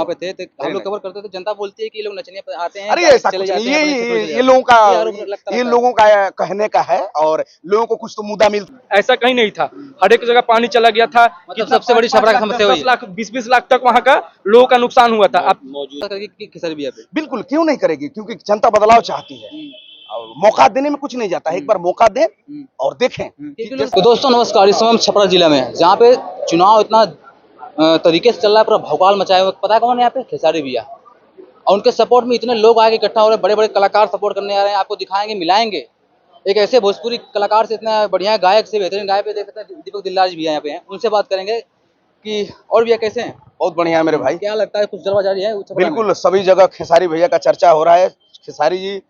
वहाँ पे थे तो हम लोग कवर करते थे, जनता बोलती है कि ये लोग नचने पे आते हैं, अरे ऐसा चले कुछ जाते नहीं, हैं, अपने क्षेत्र में चले ये जाते लोगों का हैं। ये आरोप लगता ये रहता है। लोगों का कहने का है, और लोगों को कुछ तो मुद्दा मिलता। ऐसा कहीं नहीं था, हर एक जगह पानी चला गया था। मतलब सबसे बड़ी छपरा की समस्या वही 10 है। लाख 20-20 लाख तक वहाँ का लोगों का नुकसान हुआ था। अब करके खेसारी भैया पे बिल्कुल क्यों नहीं करेगी, क्योंकि जनता बदलाव चाहती है और मौका देने में कुछ नहीं जाता है। एक बार मौका दें और देखें। तो दोस्तों नमस्कार, इस समय हम छपरा जिला में है, जहाँ पे चुनाव इतना तरीके से चल रहा है, पूरा भौकाल मचाए हुए। पता है कौन है यहाँ पे? खेसारी भैया। और उनके सपोर्ट में इतने लोग आगे इकट्ठा हो रहे हैं, बड़े बड़े कलाकार सपोर्ट करने आ रहे हैं। आपको दिखाएंगे, मिलाएंगे एक ऐसे भोजपुरी कलाकार से, इतना बढ़िया गायक से, बेहतरीन गायक पे देख सकते हैं दीपक दिलराज भैया यहाँ पे हैं। उनसे बात करेंगे कि और भैया कैसे हैं? बहुत बढ़िया है मेरे भाई। क्या लगता है, कुछ जलवा जारी है छपरा में? बिल्कुल सभी जगह खेसारी भैया का चर्चा हो रहा है। खेसारी जी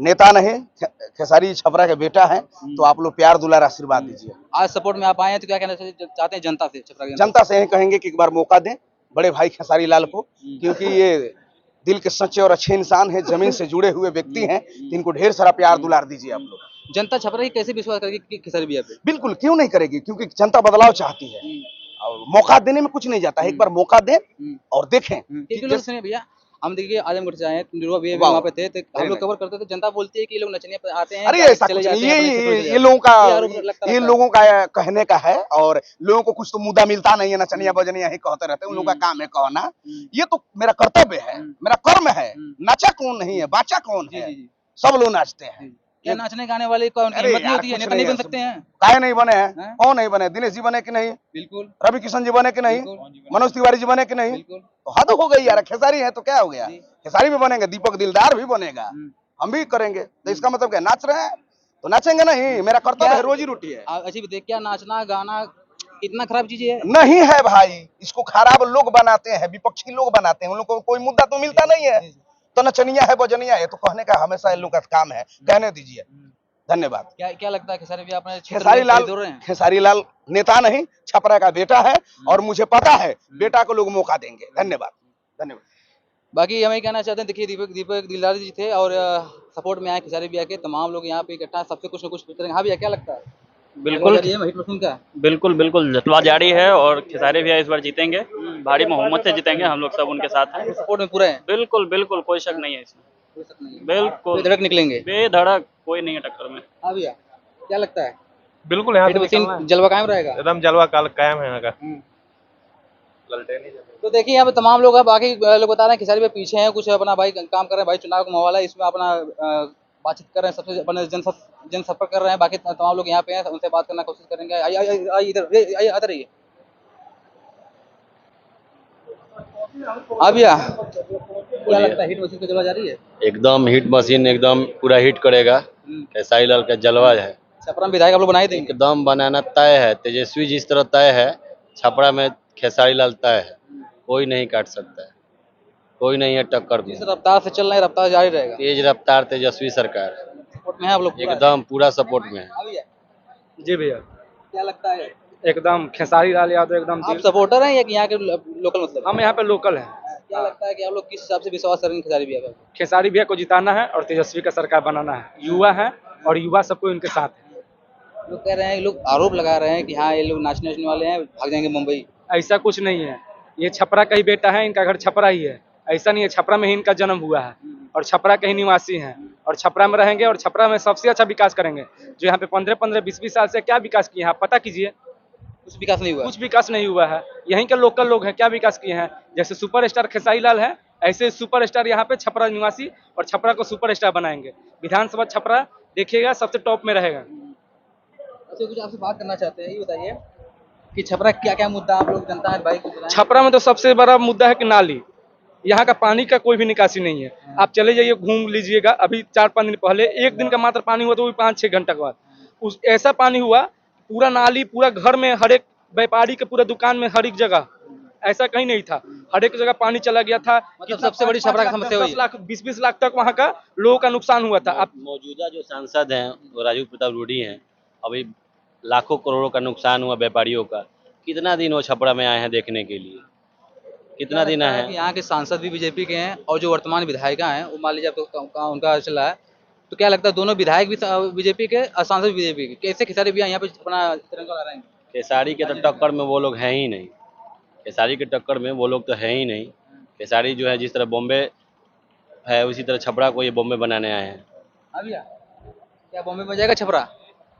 नेता नहीं, खेसारी जी छपरा के बेटा हैं, तो आप लोग प्यार दुलार आशीर्वाद दीजिए। आज सपोर्ट में आप आए हैं तो क्या कहना चाहते हैं जनता से, छपरा की जनता से यही कहेंगे कि एक बार मौका दें बड़े भाई खेसारी लाल को, क्योंकि ये दिल के सच्चे और अच्छे इंसान हैं, जमीन से जुड़े हुए व्यक्ति हैं, तो इनको ढेर सारा प्यार दुलार दीजिए आप लोग। जनता छपरा की कैसे विश्वास करेगी कि खेसारी भैया पे? बिल्कुल क्यों नहीं करेगी, क्योंकि जनता बदलाव चाहती है और मौका देने में कुछ नहीं जाता है। एक बार मौका दें और देखें। क्योंकि लोग सुनिए भैया, हम देखिए आजमगढ़ से आए हैं, निरुआ भैया भी वहाँ पे थे तो हम लोग कवर करते थे। जनता बोलती है कि ये लोग नचने पे आते हैं, अरे ऐसा चले कुछ जाते नहीं, हैं, अपने क्षेत्र में चले ये जाते लोगों हैं। का ये आरोप लगता ये रहता है। लोगों का कहने का है, और लोगों को कुछ तो मुद्दा मिलता नहीं है, नचनिया बजनिया ही कहते रहते हैं। उन लोगों का काम है कहना, ये तो मेरा कर्तव्य है, मेरा कर्म है। नाचा कौन नहीं है, बाचा कौन है, सब लोग नाचते हैं। क्या नाचने गाने वाले को उनकी अरे हिम्मत नहीं यार, होती है? कुछ नेता नहीं नहीं बन है। सकते हैं? काहे नहीं बने हैं? हैं? कौन नहीं बने? दिनेश जी बने कि नहीं? बिल्कुल रवि किशन जी बने कि नहीं? बिल्कुल मनोज तिवारी जी बने कि नहीं? बिल्कुल। तो हद हो गई यार, खेसारी है तो क्या हो गया? जी। खेसारी भी बनेंगे, दीपक दिलदार भी बनेगा, हम भी करेंगे। तो इसका मतलब क्या, नाच रहे हैं तो नाचेंगे नहीं? मेरा कर्तव्य है, रोजी रोटी है। अच्छी देख, क्या नाचना गाना इतना खराब चीज है? नहीं है भाई, इसको खराब लोग बनाते हैं, विपक्षी लोग बनाते हैं। उन लोग को कोई मुद्दा तो मिलता नहीं है, तो नचनिया है बजनिया है, तो कहने का हमेशा इन लोग का काम है। कहने दीजिए। धन्यवाद। क्या लगता है खेसारी भैया अपने क्षेत्र खेसारी में लाल, खरीद हो रहे हैं? खेसारी लाल नेता नहीं, छपरा का बेटा है, और मुझे पता है बेटा को लोग मौका देंगे। धन्यवाद। धन्यवाद। बाकी हम ये कहना चाहते हैं, देखिए दीपक दिलदार जी थे और सपोर्ट में आए खेसारी भैया के। तमाम लोग यहाँ पे इकट्ठा हैं, सबसे कुछ न कुछ पूछ रहे हैं। हाँ भैया, क्या लगता है? बिल्कुल महिट मशीन का बिल्कुल बिल्कुल जलवा जारी है, और खेसारी भैया इस बार जीतेंगे, भारी बहुमत से जीतेंगे। हम लोग सब उनके साथ हैं, सपोर्ट में पूरा है, बिल्कुल बिल्कुल कोई शक नहीं है इसमें, कोई शक नहीं है। बिल्कुल धड़क निकलेंगे। बेधड़क, कोई नहीं है टक्कर में। हाँ भैया, क्या लगता है? बिल्कुल यहाँ हिट से मशीन निकलना है, जलवा कायम रहेगा? एकदम जलवा काल कायम है यहाँ का। तो देखिए यहाँ पे तमाम लोग हैं, बाकी लोग बता रहे हैं खेसारी भैया पीछे हैं, कुछ अपना भाई काम कर रहे हैं। भाई चुनाव का माहौल है, इसमें अपना बातचीत कर रहे हैं, सबसे अपने जनसंपर्क कर रहे हैं। बाकी तमाम लोग यहाँ पे हैं, उनसे बात करने की कोशिश करेंगे। आइए इधर आते रहिए। हाँ भैया, क्या लगता है, हिट मशीन पे जलवा जा रही है? एकदम हिट मशीन, एकदम पूरा हिट करेगा। खेसारी लाल का जलवा है, छपरा में विधायक आप लोग बनाए देंगे? एकदम बनाना तय है। तेजस्वी जिस तरह तय है, छपरा में खेसारी लाल तय है, कोई नहीं काट सकता है, कोई नहीं है टक्कर में। जिस रफ्तार से चल रहे हैं, रफ्तार जारी रहेगा। तेज रफ्तार तेजस्वी सरकार सपोर्ट में है आप लोग पूरा? एकदम पूरा सपोर्ट में है। हाँ भैया, जी भैया, क्या लगता है? एकदम खेसारी लाल यादव एकदम आप सपोर्टर हैं या कि यहाँ के लोकल मतलब? हम यहाँ पे लोकल हैं। क्या लगता है कि आप लोग किस हिसाब से विश्वास करेंगे खेसारी भैया पे? खेसारी भैया को जिताना है और तेजस्वी का सरकार बनाना है। युवा है और युवा सबको उनके साथ है। लोग कह रहे हैं, लोग आरोप लगा रहे हैं कि हाँ ये लोग नाचने वाले हैं, भाग जाएंगे मुंबई। ऐसा कुछ नहीं है, ये छपरा का ही बेटा है, इनका घर छपरा ही है। ऐसा नहीं है, छपरा में ही इनका जन्म हुआ है और छपरा के ही निवासी हैं, और छपरा में रहेंगे और छपरा में सबसे अच्छा विकास करेंगे। जो यहाँ पे 15-15, 20-20 साल से क्या विकास किए हैं आप पता कीजिए। कुछ विकास नहीं हुआ? कुछ विकास नहीं हुआ है। यहीं के लोकल लोग हैं, क्या विकास किए हैं? जैसे सुपरस्टार खेसारी लाल है, ऐसे सुपरस्टार यहाँ पे छपरा निवासी, और छपरा को सुपरस्टार बनाएंगे। विधानसभा छपरा देखिएगा सबसे टॉप में रहेगा। अच्छा, कुछ आपसे बात करना चाहते हैं, ये बताइए कि छपरा क्या क्या मुद्दा आप लोग जनता है भाई को बताएं? छपरा में तो सबसे बड़ा मुद्दा है कि नाली, यहाँ का पानी का कोई भी निकासी नहीं है। आप चले जाइए, घूम लीजिएगा। अभी 4-5 दिन पहले एक दिन का मात्र पानी हुआ, तो वो 5-6 घंटा के बाद उस ऐसा पानी हुआ, पूरा नाली, पूरा घर में, हर एक व्यापारी के पूरा दुकान में, हर एक जगह ऐसा कहीं नहीं था, हर एक जगह पानी चला गया था। मतलब सबसे बड़ी छपरा की समस्या वही 10 लाख 20-20 लाख तक वहाँ का लोगों का नुकसान हुआ था। आप मौजूदा जो सांसद हैं वो राजू प्रताप रूडी हैं, अभी लाखों करोड़ों का नुकसान हुआ व्यापारियों का। कितना दिन वो छपरा में आए हैं देखने के लिए, कितना दिन आए हैं? यहाँ के सांसद भी बीजेपी के हैं और जो वर्तमान विधायिका हैं वो मान लीजिए उनका चल रहा है, तो क्या लगता है दोनों विधायक भी बीजेपी के और सांसद भी बीजेपी के, कैसे खेसारी भैया यहाँ पे अपना तिरंगा लहरा रहे हैं? खेसारी के तो टक्कर में वो लोग हैं ही नहीं, खेसारी के टक्कर में वो लोग तो है ही नहीं। खेसारी जो है जिस तरह बॉम्बे है उसी तरह छपरा को ये बॉम्बे बनाने आए हैं। हाँ भैया, क्या बॉम्बे में जाएगा छपरा?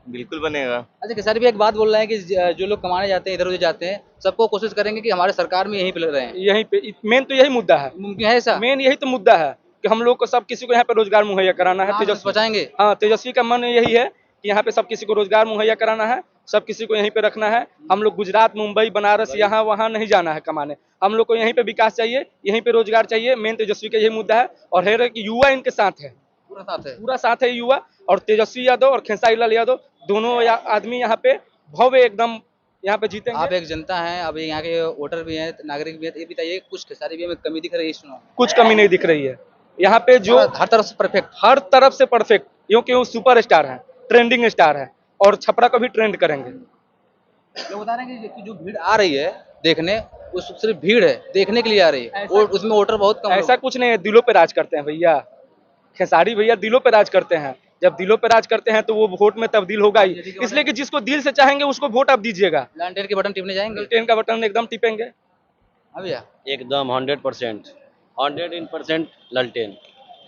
बिल्कुल बनेगा। अच्छा खेसारी भी एक बात बोल रहे हैं कि जो लोग कमाने जाते हैं इधर उधर जाते हैं सबको कोशिश करेंगे कि हमारे सरकार में यहीं पे लग रहे हैं। यहीं पे मेन तो यही मुद्दा है, मुमकिन है ऐसा? मेन यही तो मुद्दा है कि हम लोग को सब किसी को यहाँ पे रोजगार मुहैया कराना है। आप तेजस्वी बचाएंगे? हाँ, तेजस्वी का मन यही है कि यहाँ पे सब किसी को रोजगार मुहैया कराना है, सब किसी को यहीं पे रखना है। हम लोग गुजरात, मुंबई, बनारस यहाँ वहाँ नहीं जाना है कमाने। हम लोग को यहीं पे विकास चाहिए, यहीं पे रोजगार चाहिए। मेन तेजस्वी का यही मुद्दा है और है कि युवा इनके साथ है, पूरा साथ है। पूरा साथ है युवा। और तेजस्वी यादव और खेसारी लाल यादव दोनों आदमी यहाँ पे भव्य एकदम यहाँ पे जीतेंगे। आप एक जनता हैं, अब यहाँ के वोटर भी हैं, नागरिक भी हैं, तो ये बताइए कुछ खेसारी भी में कमी दिख रही है इस चुनाव में? कुछ कमी नहीं दिख रही है यहाँ पे, जो हर तरफ से परफेक्ट। हर तरफ से परफेक्ट, क्योंकि वो सुपर स्टार है, ट्रेंडिंग स्टार है और छपरा को भी ट्रेंड करेंगे। लोग बता रहे हैं कि जो भीड़ आ रही है देखने, वो सिर्फ भीड़ है, देखने के लिए आ रही है, और उसमें वोटर बहुत कम ऐसा कुछ नहीं है, दिलों पे राज करते हैं भैया। खेसारी भैया दिलों पे राज करते हैं। जब दिलों पे राज करते हैं तो वो वोट में तब्दील होगा ही, इसलिए कि जिसको दिल से चाहेंगे उसको वोट आप दीजिएगा। लालटेन के बटन टिपने जाएंगे? ट्रेन का बटन एकदम टिपेंगे। हाँ भैया, एकदम 100%, 100% ललटेन।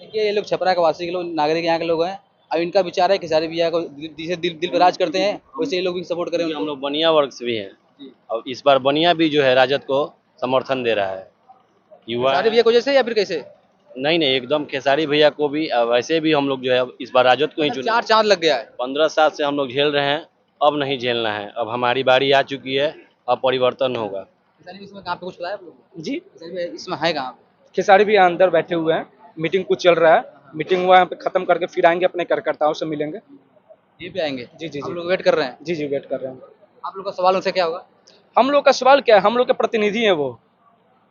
देखिए ये लोग छपरा के वासी के लोग, नागरिक यहाँ के लोग हैं। अब इनका विचार है खेसारी भैया को जिसे दिल पे राज करते हैं वैसे ये लोग भी सपोर्ट करें हम उनको। लोग बनिया वर्ग से भी हैं और इस बार बनिया भी जो है राजद को समर्थन दे रहा है। युवा खेसारी भैया को जैसे या फिर कैसे? नहीं एकदम खेसारी भैया को भी वैसे भी हम लोग जो है इस बार राजद को ही चुने। चार चांद लग गया है। 15 साल से हम लोग झेल रहे हैं, अब नहीं झेलना है, अब हमारी बारी आ चुकी है, अब परिवर्तन होगा। खेसारी भी इसमें कहाँ पे कुछ बताया आप लोगों को? जी, खेसारी भैया इसमें है कहाँ पे? खेसारी भी अंदर बैठे हुए हैं, मीटिंग कुछ चल रहा है, मीटिंग वहाँ पे खत्म करके फिर आएंगे, अपने कार्यकर्ताओं से मिलेंगे। ये भी आएंगे? जी जी हम जी लोग वेट कर रहे हैं। जी जी वेट कर रहे हैं। आप लोग का सवाल उनसे क्या होगा? हम लोग का सवाल क्या है, हम लोग के प्रतिनिधि हैं वो,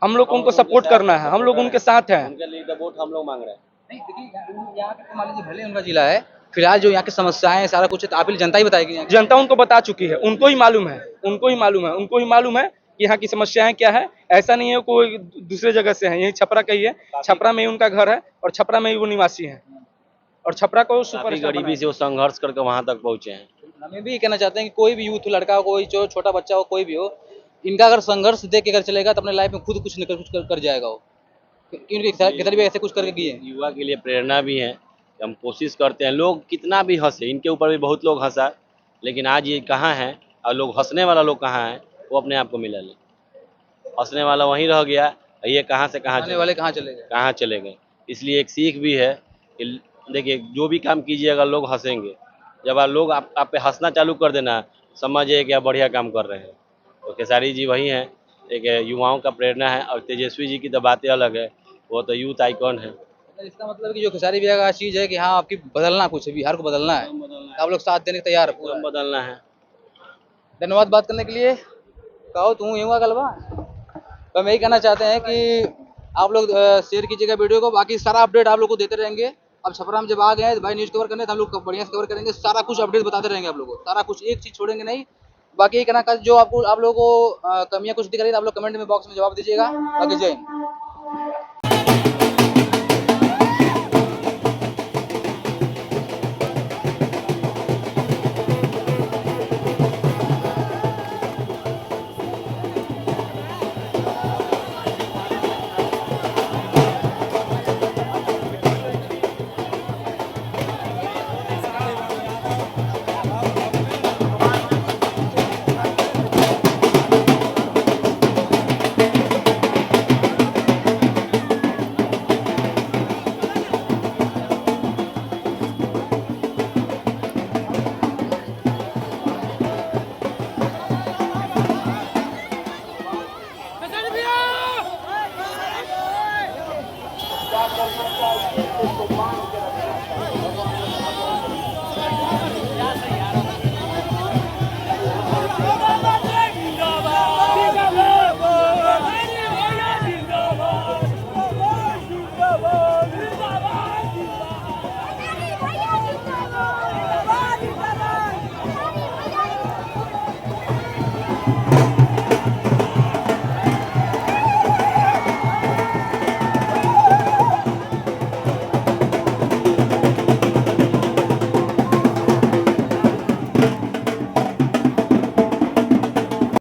हम लोग को उनको सपोर्ट करना है, हम लोग उनके साथ हैं। उनके लिए वोट हम लोग मांग रहे हैं। नहीं देखिए यहाँ पे तो मान लीजिए भले उनका जिला है, फिलहाल जो यहाँ की समस्याएं हैं सारा कुछ है, तो आप ही जनता ही बताएगी यहाँ की। जनता उनको बता चुकी है, उनको ही मालूम है, उनको ही मालूम है, उनको ही मालूम है कि यहाँ की समस्याएं क्या है। ऐसा नहीं है कोई दूसरे जगह से है, यही छपरा का ही है, छपरा में ही उनका घर है और छपरा में ही वो निवासी हैं और छपरा को काफी सुपर गरीबी से वो संघर्ष करके वहां तक पहुंचे हैं। हमें भी कहना चाहते हैं कि कोई भी यूथ, लड़का हो, कोई जो छोटा बच्चा हो, कोई भी हो, इनका अगर संघर्ष देख के अगर चलेगा तो अपने लाइफ में खुद कुछ निकल कुछ कर जाएगा वो, क्योंकि खेसारी भी ऐसे कुछ करके किए हैं। युवा के लिए प्रेरणा भी है कि हम कोशिश करते हैं, लोग कितना भी हंसे, इनके ऊपर भी बहुत लोग हंसा, लेकिन आज ये कहाँ है और लोग हंसने वाला लोग कहाँ है, वो अपने आप को मिला ले। हंसने वाला वहीं रह गया, ये कहाँ से कहाँ आने वाले कहाँ चले गए? कहाँ चले गए। इसलिए एक सीख भी है कि देखिए जो भी काम कीजिएगा लोग हंसेंगे, जब लोग आप पे हंसना चालू कर देना समझिए कि आप बढ़िया काम कर रहे हैं। तो खेसारी जी वही हैं, एक युवाओं का प्रेरणा है, और तेजस्वी जी की तो बातें अलग है, वो तो यूथ आइकॉन है। इसका मतलब है कि जो खेसारी भैया का चीज है कि हाँ आपकी बदलना कुछ है, बिहार को बदलना है, आप लोग साथ देने के तैयार है पूरा। बदलना है। धन्यवाद बात करने के लिए। कहो तू यूँ गलबा। तो हम यही कहना चाहते हैं कि आप लोग शेयर कीजिएगा वीडियो को, बाकी सारा अपडेट आप लोग को देते रहेंगे। अब छपरा में जब आ गए भाई न्यूज़ कवर करने तो हम लोग बढ़िया से कवर करेंगे, सारा कुछ अपडेट बताते रहेंगे आप लोगों को, सारा कुछ, एक चीज़ छोड़ेंगे नहीं। बाकी ये कहना जो आप लोगों को कमियां कुछ दिख रही है तो आप लोग कमेंट में बॉक्स में जवाब दीजिएगा। बाकी जय हिंद। Let's go!